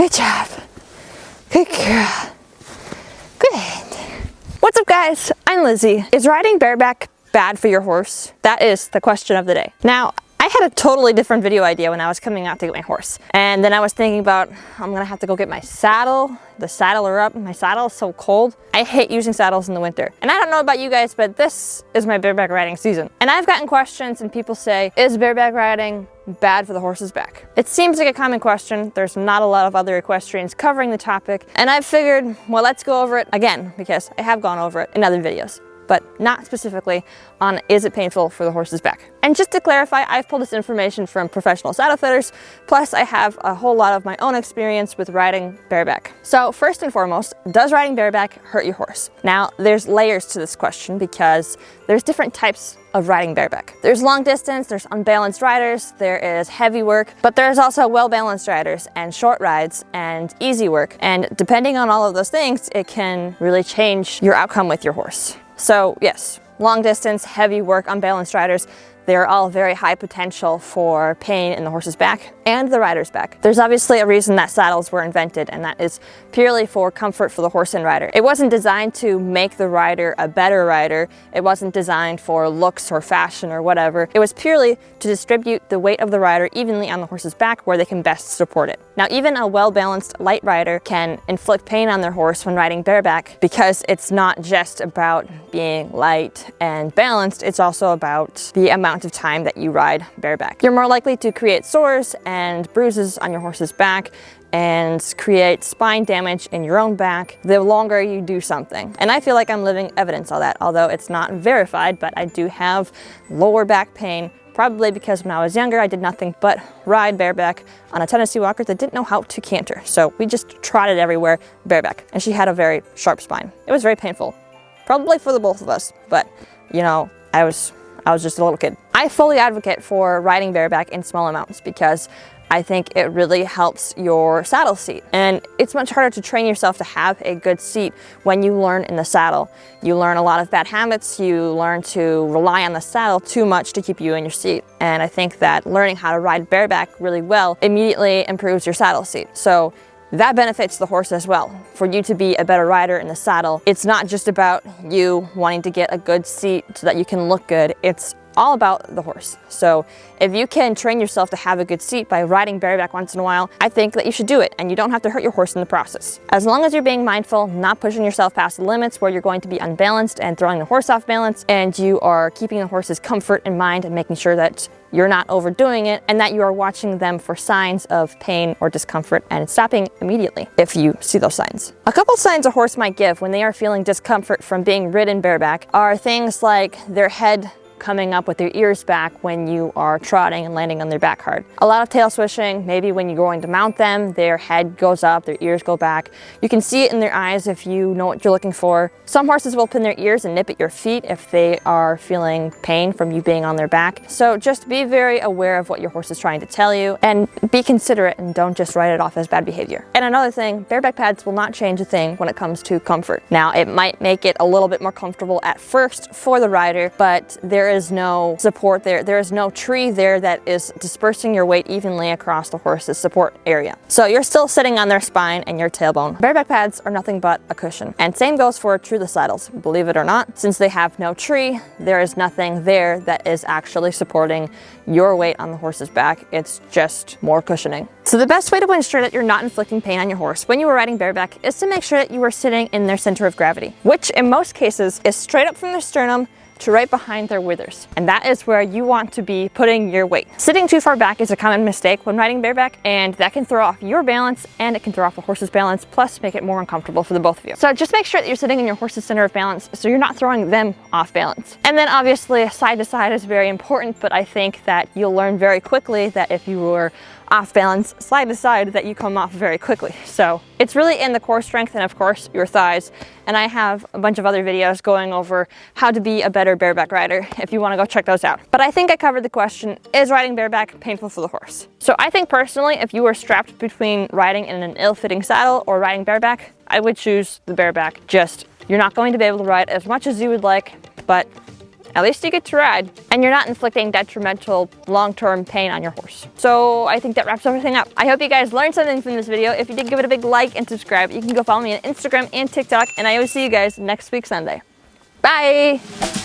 Good job. Good girl. Good. What's up, guys? I'm Lizzie. Is riding bareback bad for your horse? That is the question of the day. Now, I had a totally different video idea when I was coming out to get my horse. And then I was thinking about, I'm gonna have to go get my saddle, the saddler up. My saddle is so cold. I hate using saddles in the winter. And I don't know about you guys, but this is my bareback riding season. And I've gotten questions and people say, is bareback riding bad for the horse's back? It seems like a common question. There's not a lot of other equestrians covering the topic. And I've figured, well, let's go over it again, because I have gone over it in other videos, but not specifically on is it painful for the horse's back. And just to clarify, I've pulled this information from professional saddle fitters, plus I have a whole lot of my own experience with riding bareback. So first and foremost, does riding bareback hurt your horse? Now, there's layers to this question because there's different types of riding bareback. There's long distance, there's unbalanced riders, there is heavy work, but there's also well-balanced riders and short rides and easy work. And depending on all of those things, it can really change your outcome with your horse. So yes, long distance, heavy work, unbalanced riders, they're all very high potential for pain in the horse's back and the rider's back. There's obviously a reason that saddles were invented, and that is purely for comfort for the horse and rider. It wasn't designed to make the rider a better rider. It wasn't designed for looks or fashion or whatever. It was purely to distribute the weight of the rider evenly on the horse's back where they can best support it. Now, even a well-balanced light rider can inflict pain on their horse when riding bareback because it's not just about being light and balanced, it's also about the amount of time that you ride bareback. You're more likely to create sores and bruises on your horse's back and create spine damage in your own back the longer you do something. And I feel like I'm living evidence of that, although it's not verified, but I do have lower back pain, probably because when I was younger, I did nothing but ride bareback on a Tennessee walker that didn't know how to canter. So we just trotted everywhere bareback, and she had a very sharp spine. It was very painful, probably for the both of us, but you know, I was just a little kid. I fully advocate for riding bareback in small amounts because I think it really helps your saddle seat. And it's much harder to train yourself to have a good seat when you learn in the saddle. You learn a lot of bad habits, you learn to rely on the saddle too much to keep you in your seat. And I think that learning how to ride bareback really well immediately improves your saddle seat. So that benefits the horse as well. For you to be a better rider in the saddle, it's not just about you wanting to get a good seat so that you can look good. It's all about the horse. So if you can train yourself to have a good seat by riding bareback once in a while, I think that you should do it, and you don't have to hurt your horse in the process. As long as you're being mindful, not pushing yourself past the limits where you're going to be unbalanced and throwing the horse off balance, and you are keeping the horse's comfort in mind and making sure that you're not overdoing it, and that you are watching them for signs of pain or discomfort and stopping immediately if you see those signs. A couple signs a horse might give when they are feeling discomfort from being ridden bareback are things like their head coming up with their ears back when you are trotting and landing on their back hard. A lot of tail swishing, maybe when you're going to mount them, their head goes up, their ears go back. You can see it in their eyes if you know what you're looking for. Some horses will pin their ears and nip at your feet if they are feeling pain from you being on their back. So just be very aware of what your horse is trying to tell you and be considerate and don't just write it off as bad behavior. And another thing, bareback pads will not change a thing when it comes to comfort. Now, it might make it a little bit more comfortable at first for the rider, but there is no support there. There is no tree there that is dispersing your weight evenly across the horse's support area. So you're still sitting on their spine and your tailbone. Bareback pads are nothing but a cushion. And same goes for trueless saddles. Believe it or not, since they have no tree, there is nothing there that is actually supporting your weight on the horse's back. It's just more cushioning. So the best way to ensure that you're not inflicting pain on your horse when you are riding bareback is to make sure that you are sitting in their center of gravity, which in most cases is straight up from their sternum to right behind their withers. And that is where you want to be putting your weight. Sitting too far back is a common mistake when riding bareback, and that can throw off your balance and it can throw off the horse's balance, plus make it more uncomfortable for the both of you. So just make sure that you're sitting in your horse's center of balance so you're not throwing them off balance. And then obviously side to side is very important, but I think that you'll learn very quickly that if you were off balance side to side, that you come off very quickly. So it's really in the core strength and of course your thighs. And I have a bunch of other videos going over how to be a better bareback rider if you want to go check those out. But I think I covered the question, is riding bareback painful for the horse? So I think personally, if you were strapped between riding in an ill-fitting saddle or riding bareback, I would choose the bareback. Just, you're not going to be able to ride as much as you would like, but at least you get to ride, and you're not inflicting detrimental long-term pain on your horse. So I think that wraps everything up. I hope you guys learned something from this video. If you did, give it a big like and subscribe. You can go follow me on Instagram and TikTok, and I will see you guys next week Sunday. Bye!